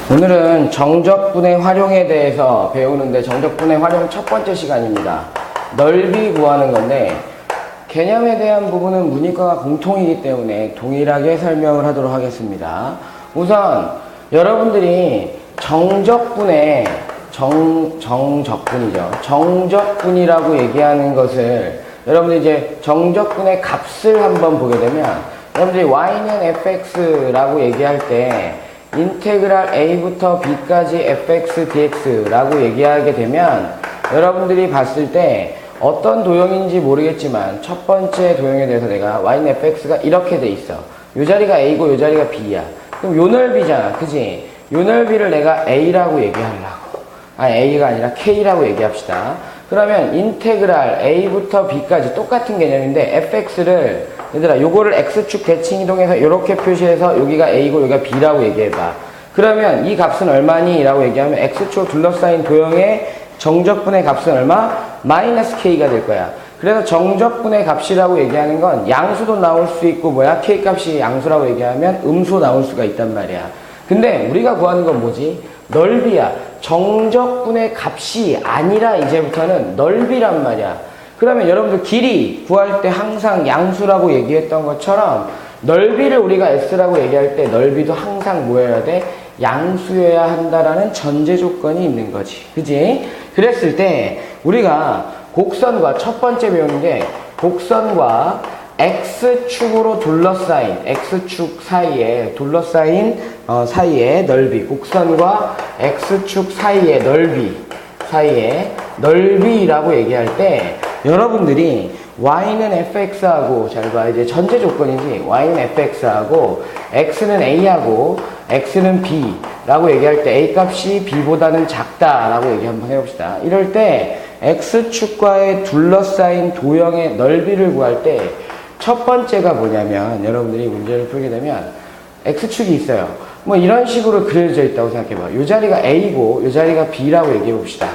오늘은 정적분의 활용에 대해서 배우는데 정적분의 활용 첫 번째 시간입니다. 넓이 구하는 건데 개념에 대한 부분은 문이과가 공통이기 때문에 동일하게 설명을 하도록 하겠습니다. 우선 여러분들이 정적분의 정적분이죠. 정적분이라고 얘기하는 것을 여러분들이 이제 정적분의 값을 한번 보게 되면 여러분들이 y는 fx라고 얘기할 때 인테그랄 a부터 b까지 fx dx라고 얘기하게 되면 여러분들이 봤을 때 어떤 도형인지 모르겠지만 첫 번째 도형에 대해서 내가 y는 fx가 이렇게 돼 있어. 요 자리가 a고 요 자리가 b야. 그럼 요 넓이잖아. 그지? 요 넓이를 내가 a라고 얘기하려고. a가 아니라 k라고 얘기합시다. 그러면 인테그랄 a부터 b까지 똑같은 개념인데 fx를 얘들아 요거를 x축 대칭 이동해서 이렇게 표시해서 여기가 a고 여기가 b라고 얘기해봐. 그러면 이 값은 얼마니? 라고 얘기하면 x축 둘러싸인 도형의 정적분의 값은 얼마? 마이너스 k가 될 거야. 그래서 정적분의 값이라고 얘기하는 건 양수도 나올 수 있고 뭐야? k 값이 양수라고 얘기하면 음수 나올 수가 있단 말이야. 근데 우리가 구하는 건 뭐지? 넓이야. 정적분의 값이 아니라 이제부터는 넓이란 말이야. 그러면 여러분들 길이 구할 때 항상 양수라고 얘기했던 것처럼 넓이를 우리가 s라고 얘기할 때 넓이도 항상 뭐여야 돼? 양수여야 한다라는 전제 조건이 있는 거지. 그지? 그랬을 때 우리가 곡선과 첫 번째 배우는 게 곡선과 x축으로 둘러싸인 x축 사이에 둘러싸인 사이의 넓이, 곡선과 x축 사이의 넓이 사이에 넓이라고 얘기할 때 여러분들이 y는 fx하고 잘 봐. 이제 전제 조건이지. y는 fx하고 x는 a하고 x는 b라고 얘기할 때 a 값이 b보다는 작다라고 얘기 한번 해봅시다. 이럴 때 x축과의 둘러싸인 도형의 넓이를 구할 때 첫 번째가 뭐냐면 여러분들이 문제를 풀게 되면 x축이 있어요. 뭐 이런 식으로 그려져 있다고 생각해봐. 요 자리가 a고 요 자리가 b라고 얘기해 봅시다.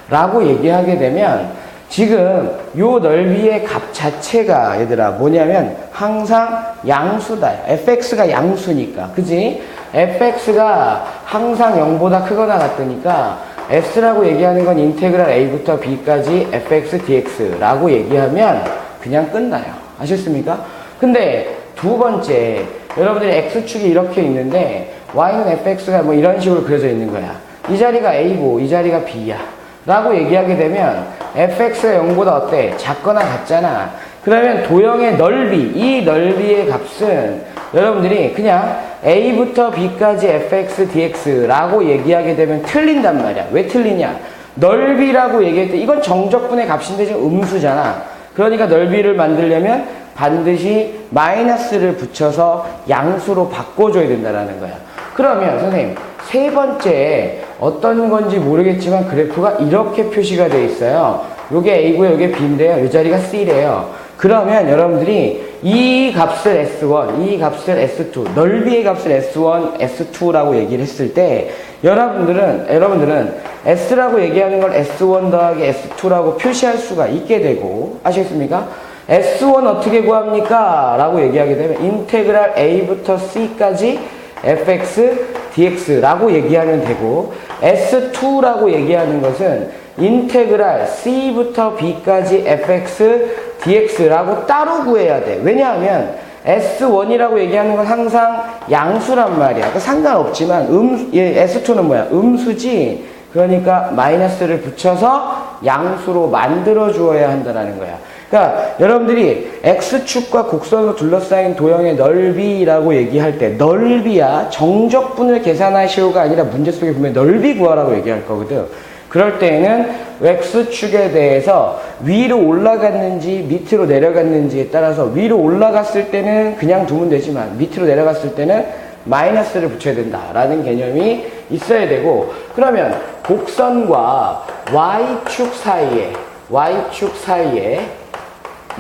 라고 얘기하게 되면 지금 요 넓이의 값 자체가 얘들아 뭐냐면 항상 양수다. fx가 양수니까. 그지? fx가 항상 0보다 크거나 같으니까 s라고 얘기하는 건 인테그랄 a부터 b까지 fx dx라고 얘기하면 그냥 끝나요. 아셨습니까? 근데 두 번째 여러분들이 x축이 이렇게 있는데 y는 fx가 뭐 이런 식으로 그려져 있는 거야. 이 자리가 a고 이 자리가 b야 라고 얘기하게 되면 fx가 0보다 어때? 작거나 같잖아. 그러면 도형의 넓이, 이 넓이의 값은 여러분들이 그냥 a부터 b까지 fx dx라고 얘기하게 되면 틀린단 말이야. 왜 틀리냐? 넓이라고 얘기할 때 이건 정적분의 값인데 지금 음수잖아. 그러니까 넓이를 만들려면 반드시 마이너스를 붙여서 양수로 바꿔줘야 된다는 거야. 그러면 선생님 세 번째 어떤 건지 모르겠지만 그래프가 이렇게 표시가 돼 있어요. 요게 a고요, 요게 b인데요. 이 자리가 c래요. 그러면 여러분들이 이 값을 S1, 이 값을 S2, 넓이의 값을 S1, S2라고 얘기를 했을 때 여러분들은 S라고 얘기하는 걸 S1 더하기 S2라고 표시할 수가 있게 되고 아시겠습니까? S1 어떻게 구합니까? 라고 얘기하게 되면 인테그랄 A부터 C까지 fx dx라고 얘기하면 되고 S2라고 얘기하는 것은 인테그랄 C부터 B까지 fx dx라고 따로 구해야 돼. 왜냐하면 S1이라고 얘기하는 건 항상 양수란 말이야. 상관없지만 S2는 뭐야? 음수지. 그러니까 마이너스를 붙여서 양수로 만들어 주어야 한다는 거야. 그러니까 여러분들이 x축과 곡선으로 둘러싸인 도형의 넓이라고 얘기할 때 넓이야 정적분을 계산하시오가 아니라 문제 속에 보면 넓이 구하라고 얘기할 거거든. 그럴 때에는 x축에 대해서 위로 올라갔는지 밑으로 내려갔는지에 따라서 위로 올라갔을 때는 그냥 두면 되지만 밑으로 내려갔을 때는 마이너스를 붙여야 된다라는 개념이 있어야 되고 그러면 곡선과 y축 사이에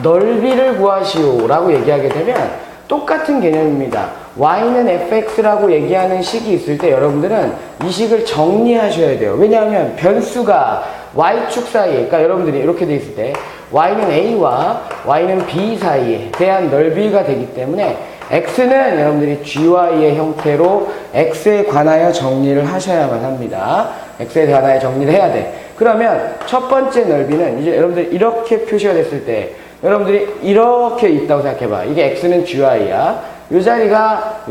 넓이를 구하시오 라고 얘기하게 되면 똑같은 개념입니다. y는 fx라고 얘기하는 식이 있을 때 여러분들은 이 식을 정리하셔야 돼요. 왜냐하면 변수가 y축 사이에 그러니까 여러분들이 이렇게 돼 있을 때 y는 a와 y는 b 사이에 대한 넓이가 되기 때문에 x는 여러분들이 gy의 형태로 x에 관하여 정리를 하셔야만 합니다. x에 관하여 정리를 해야 돼. 그러면 첫 번째 넓이는 이제 여러분들이 이렇게 표시가 됐을 때 여러분들이 이렇게 있다고 생각해봐. 이게 x는 gy야. 요 자리가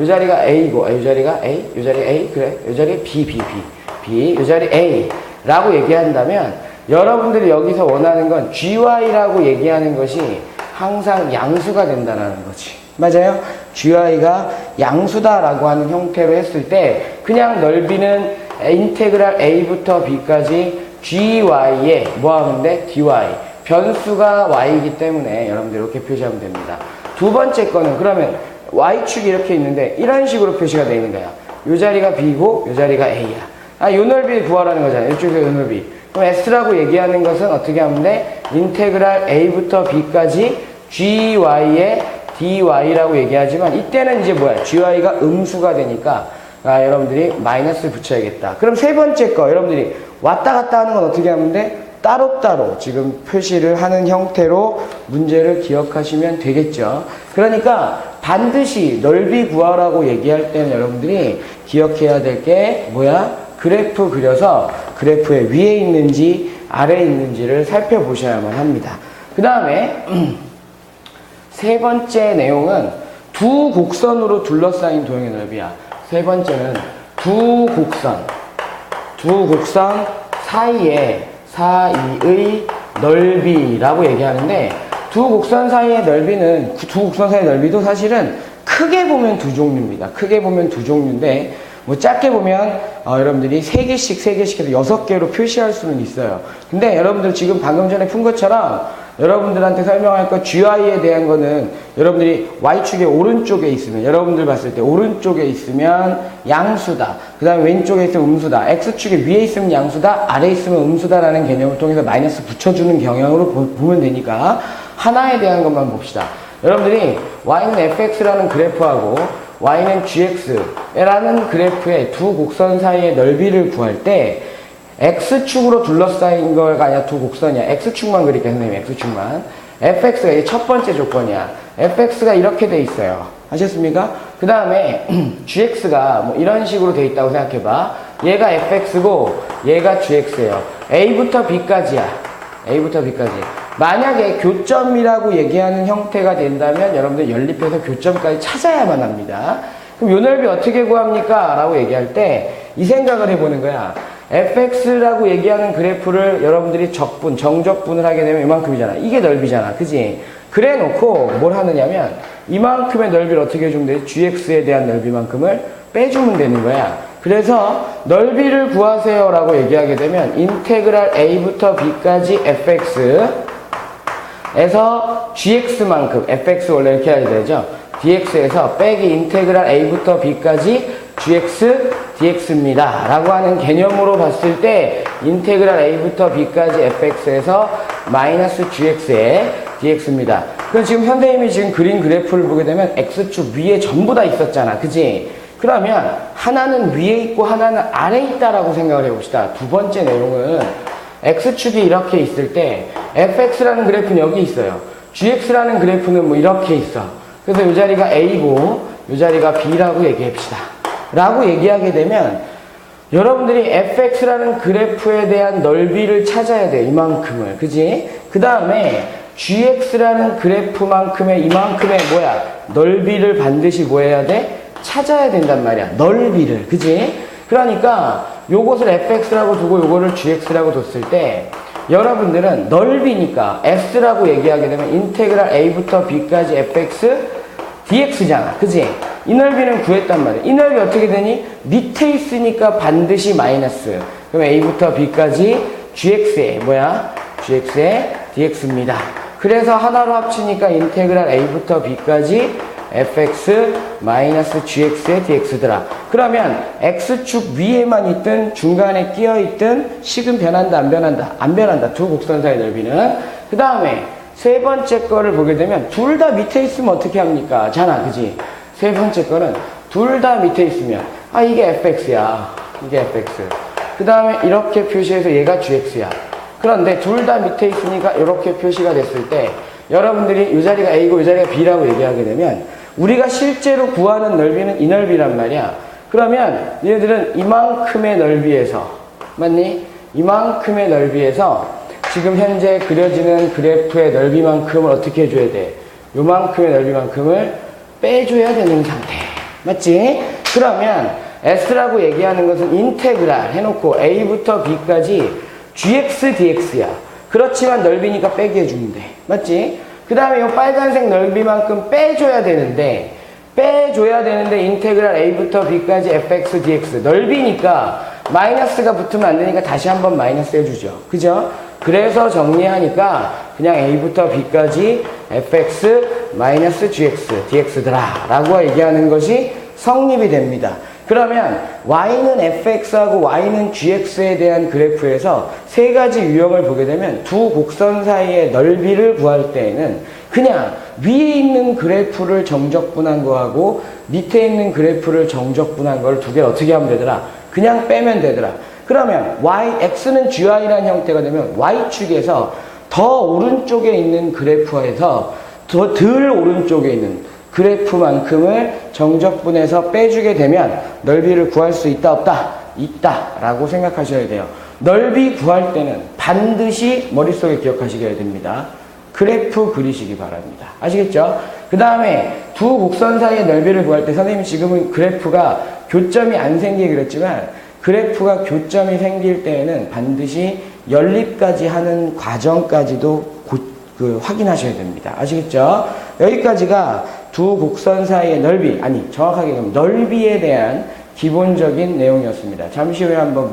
a고, 요 자리가 a, 요 자리가 a, 그래. 요 자리가 b, 요 자리 a 라고 얘기한다면 여러분들이 여기서 원하는 건 gy라고 얘기하는 것이 항상 양수가 된다는 거지. 맞아요? gy가 양수다라고 하는 형태로 했을 때 그냥 넓이는 인테그랄 a부터 b까지 gy에 뭐 하면 돼? dy. 변수가 y이기 때문에 여러분들 이렇게 표시하면 됩니다. 두 번째 거는 그러면 y축이 이렇게 있는데 이런 식으로 표시가 되어 있는 거야. 요 자리가 b고 요 자리가 a야. 요 넓이 구하라는 거잖아. 이쪽에서 요 넓이. 그럼 s라고 얘기하는 것은 어떻게 하면 돼? 인테그랄 a부터 b까지 gy의 dy라고 얘기하지만 이때는 이제 뭐야? gy가 음수가 되니까 여러분들이 마이너스 붙여야겠다. 그럼 세 번째 거 여러분들이 왔다 갔다 하는 건 어떻게 하면 돼? 따로따로 지금 표시를 하는 형태로 문제를 기억하시면 되겠죠. 그러니까 반드시 넓이 구하라고 얘기할 때는 여러분들이 기억해야 될 게 뭐야? 그래프 그려서 그래프의 위에 있는지 아래에 있는지를 살펴보셔야만 합니다. 그 다음에 세 번째 내용은 두 곡선으로 둘러싸인 도형의 넓이야. 세 번째는 두 곡선 사이의 넓이라고 얘기하는데 두 곡선 사이의 넓이도 사실은 크게 보면 두 종류입니다. 크게 보면 두 종류인데 뭐 작게 보면 여러분들이 3개씩 해서 6개로 표시할 수는 있어요. 근데 여러분들 지금 방금 전에 푼 것처럼 여러분들한테 설명할 거 gy에 대한 거는 여러분들이 y축의 오른쪽에 있으면 여러분들 봤을 때 오른쪽에 있으면 양수다. 그 다음에 왼쪽에 있으면 음수다. x축의 위에 있으면 양수다. 아래에 있으면 음수다라는 개념을 통해서 마이너스 붙여주는 경향으로 보면 되니까 하나에 대한 것만 봅시다. 여러분들이 y는 fx라는 그래프하고 y는 gx라는 그래프의 두 곡선 사이의 넓이를 구할 때 x축으로 둘러싸인 거가 아니라 두 곡선이야. x축만 그릴게요, 선생님. x축만. fx가 이게 첫 번째 조건이야. fx가 이렇게 돼 있어요. 아셨습니까? 그 다음에 gx가 뭐 이런 식으로 돼 있다고 생각해봐. 얘가 fx고 얘가 gx예요. a부터 b까지야. a부터 b까지. 만약에 교점이라고 얘기하는 형태가 된다면 여러분들 연립해서 교점까지 찾아야만 합니다. 그럼 요 넓이 어떻게 구합니까? 라고 얘기할 때 이 생각을 해보는 거야. fx라고 얘기하는 그래프를 여러분들이 정적분을 하게 되면 이만큼이잖아. 이게 넓이잖아. 그지? 그래 놓고 뭘 하느냐면 이만큼의 넓이를 어떻게 해주면 돼? gx에 대한 넓이만큼을 빼주면 되는 거야. 그래서 넓이를 구하세요 라고 얘기하게 되면 인테그랄 a부터 b까지 fx에서 gx만큼 fx 원래 이렇게 해야 되죠. dx에서 빼기 인테그랄 a부터 b까지 gx dx입니다 라고 하는 개념으로 봤을 때 인테그랄 a부터 b까지 fx에서 마이너스 gx의 dx입니다. 그럼 지금 현대인이 지금 그린 그래프를 보게 되면 x축 위에 전부 다 있었잖아. 그지? 그러면 하나는 위에 있고 하나는 아래에 있다라고 생각을 해봅시다. 두 번째 내용은 x축이 이렇게 있을 때 fx라는 그래프는 여기 있어요. gx라는 그래프는 뭐 이렇게 있어. 그래서 이 자리가 a고 이 자리가 b라고 얘기합시다. 라고 얘기하게 되면 여러분들이 fx라는 그래프에 대한 넓이를 찾아야 돼. 이만큼을. 그지? 그 다음에 gx라는 그래프만큼의 이만큼의 뭐야? 넓이를 반드시 뭐 해야 돼? 찾아야 된단 말이야. 넓이를. 그지? 그러니까 요것을 fx라고 두고 요거를 gx라고 뒀을 때 여러분들은 넓이니까 s라고 얘기하게 되면 인테그랄 a부터 b까지 fx dx잖아. 그지? 이 넓이는 구했단 말이야. 이 넓이 어떻게 되니? 밑에 있으니까 반드시 마이너스. 그럼 a부터 b까지 gx의 뭐야? gx의 dx입니다. 그래서 하나로 합치니까 인테그랄 a부터 b까지 fx 마이너스 gx의 dx더라. 그러면 x축 위에만 있든 중간에 끼어 있든 식은 변한다 안 변한다? 안 변한다. 두 곡선 사이 넓이는. 그 다음에 세 번째 거를 보게 되면 둘 다 밑에 있으면 어떻게 합니까? 잖아. 그지? 세 번째 거는 둘 다 밑에 있으면 이게 fx야. 이게 fx. 그 다음에 이렇게 표시해서 얘가 gx야. 그런데 둘 다 밑에 있으니까 이렇게 표시가 됐을 때 여러분들이 이 자리가 a고 이 자리가 b라고 얘기하게 되면 우리가 실제로 구하는 넓이는 이 넓이란 말이야. 그러면 얘네들은 이만큼의 넓이에서, 맞니? 이만큼의 넓이에서 지금 현재 그려지는 그래프의 넓이만큼을 어떻게 해줘야 돼? 요만큼의 넓이만큼을 빼줘야 되는 상태. 맞지? 그러면 S라고 얘기하는 것은 인테그랄 해놓고 A부터 B까지 GX, DX야. 그렇지만 넓이니까 빼기 해주면 돼. 맞지? 그 다음에 이 빨간색 넓이만큼 빼줘야 되는데 인테그랄 A부터 B까지 fx, dx 넓이니까 마이너스가 붙으면 안 되니까 다시 한번 마이너스 해주죠. 그죠? 그래서 정리하니까 그냥 A부터 B까지 fx 마이너스 gx, dx더라 라고 얘기하는 것이 성립이 됩니다. 그러면 y는 fx하고 y는 gx에 대한 그래프에서 세 가지 유형을 보게 되면 두 곡선 사이의 넓이를 구할 때에는 그냥 위에 있는 그래프를 정적분한 거하고 밑에 있는 그래프를 정적분한 걸 두 개를 어떻게 하면 되더라? 그냥 빼면 되더라. 그러면 x는 gy라는 형태가 되면 y축에서 더 오른쪽에 있는 그래프에서 더 덜 오른쪽에 있는 그래프만큼을 정적분해서 빼주게 되면 넓이를 구할 수 있다 없다? 있다 라고 생각하셔야 돼요. 넓이 구할 때는 반드시 머릿속에 기억하시게 됩니다. 그래프 그리시기 바랍니다. 아시겠죠? 그 다음에 두 곡선 사이의 넓이를 구할 때 선생님이 지금은 그래프가 교점이 안 생기게 그랬지만 그래프가 교점이 생길 때에는 반드시 연립까지 하는 과정까지도 확인하셔야 됩니다. 아시겠죠? 여기까지가 두 곡선 사이의 넓이, 아니 정확하게 그럼 넓이에 대한 기본적인 내용이었습니다. 잠시 후에 한번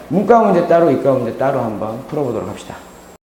문과 문제 따로, 이과 문제 따로 한번 풀어보도록 합시다.